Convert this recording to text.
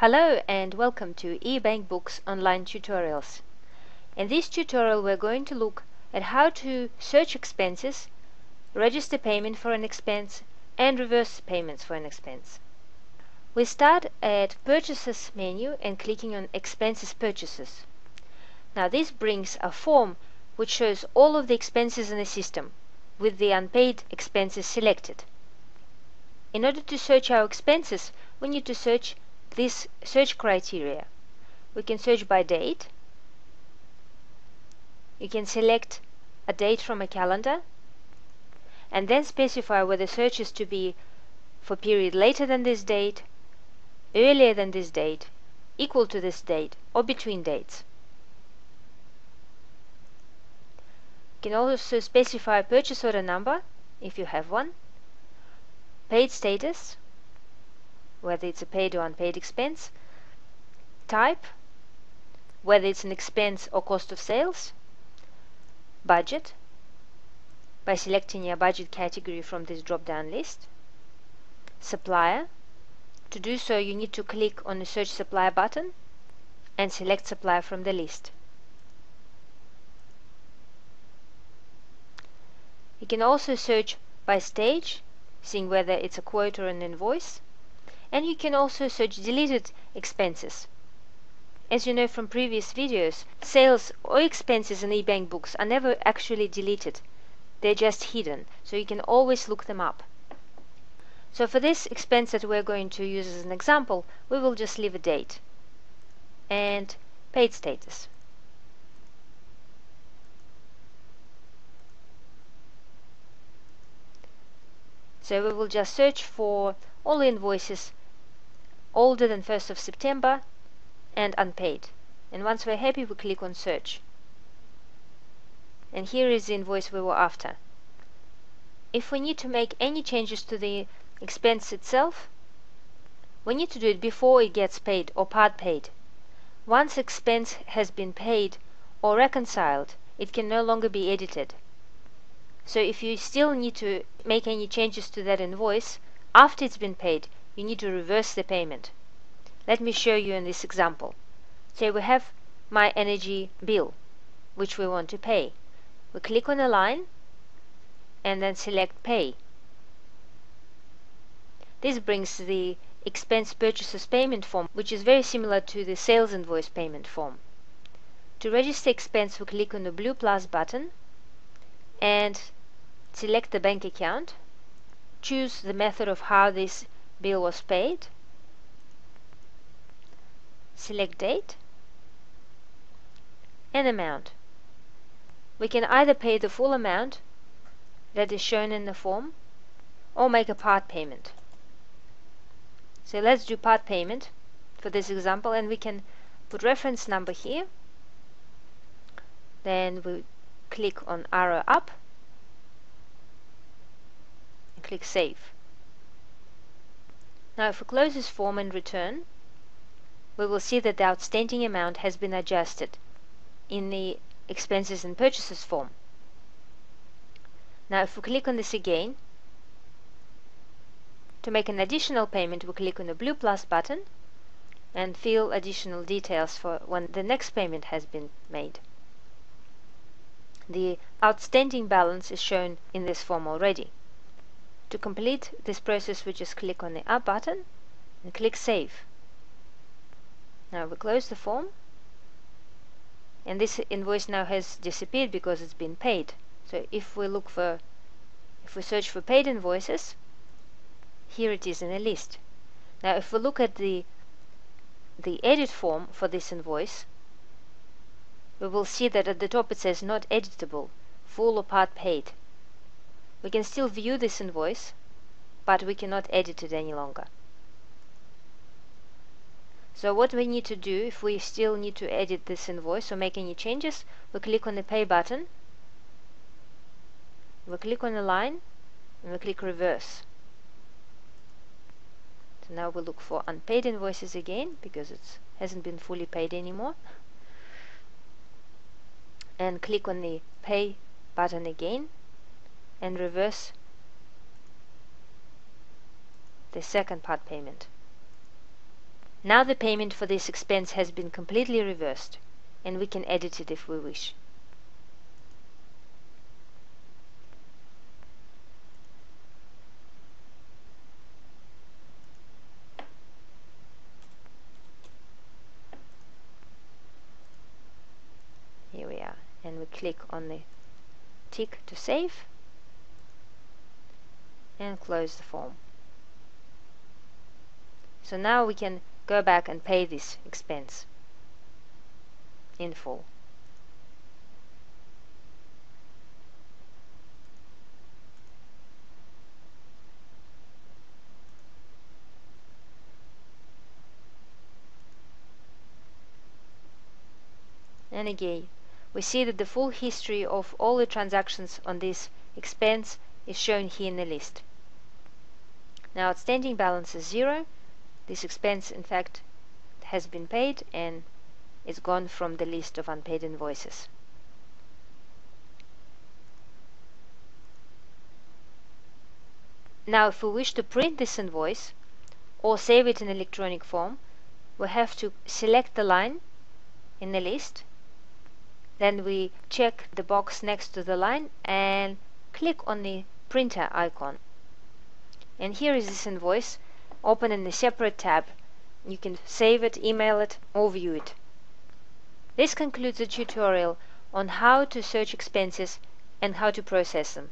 Hello and welcome to eBankBooks online tutorials. In this tutorial we're going to look at how to search expenses, register payment for an expense and reverse payments for an expense. We start at Purchases menu and clicking on Expenses Purchases. Now this brings a form which shows all of the expenses in the system with the unpaid expenses selected. In order to search our expenses, we need to search this search criteria. We can search by date. You can select a date from a calendar and then specify whether search is to be for period later than this date, earlier than this date, equal to this date, or between dates. You can also specify purchase order number if you have one, paid status, whether it's a paid or unpaid expense, type, whether it's an expense or cost of sales, budget, by selecting your budget category from this drop-down list, supplier. To do so, you need to click on the Search Supplier button and select supplier from the list. You can also search by stage, seeing whether it's a quote or an invoice. And you can also search deleted expenses. As you know from previous videos, sales or expenses in eBankBooks are never actually deleted. They're just hidden, so you can always look them up. So for this expense that we're going to use as an example, we will just leave a date and paid status. So we will just search for all invoices older than 1st of September and unpaid. And once we're happy, we click on search. And here is the invoice we were after. If we need to make any changes to the expense itself, we need to do it before it gets paid or part paid. Once expense has been paid or reconciled, it can no longer be edited. So if you still need to make any changes to that invoice after it's been paid, you need to reverse the payment. Let me show you in this example. Say we have my energy bill, which we want to pay. We click on a line and then select Pay. This brings the Expense Purchases Payment form, which is very similar to the Sales Invoice Payment form. To register expense, we click on the blue plus button and select the bank account. Choose the method of how this bill was paid. Select date and amount. We can either pay the full amount that is shown in the form or make a part payment. So let's do part payment for this example, and we can put reference number here. Then we click on arrow up and click Save. Now if we close this form and return, we will see that the outstanding amount has been adjusted in the Expenses and Purchases form. Now if we click on this again, to make an additional payment, we click on the blue plus button and fill additional details for when the next payment has been made. The outstanding balance is shown in this form already. To complete this process, we just click on the Up button and click Save. Now we close the form, and this invoice now has disappeared because it's been paid. So if we search for paid invoices, here it is in a list. Now if we look at the edit form for this invoice, we will see that at the top it says not editable, full or part paid. We can still view this invoice, but we cannot edit it any longer. So what we need to do, if we still need to edit this invoice or make any changes, we click on the Pay button, we click on the line, and we click Reverse. So now we look for unpaid invoices again, because it hasn't been fully paid anymore, and click on the Pay button again and reverse the second part payment. Now the payment for this expense has been completely reversed, and we can edit it if we wish. Here we are, and we click on the tick to save and close the form. So now we can go back and pay this expense in full. And again, we see that the full history of all the transactions on this expense is shown here in the list. Now outstanding balance is 0. This expense in fact has been paid and is gone from the list of unpaid invoices. Now if we wish to print this invoice or save it in electronic form, we have to select the line in the list. Then we check the box next to the line and click on the printer icon. And here is this invoice, open in a separate tab. You can save it, email it, or view it. This concludes the tutorial on how to search expenses and how to process them.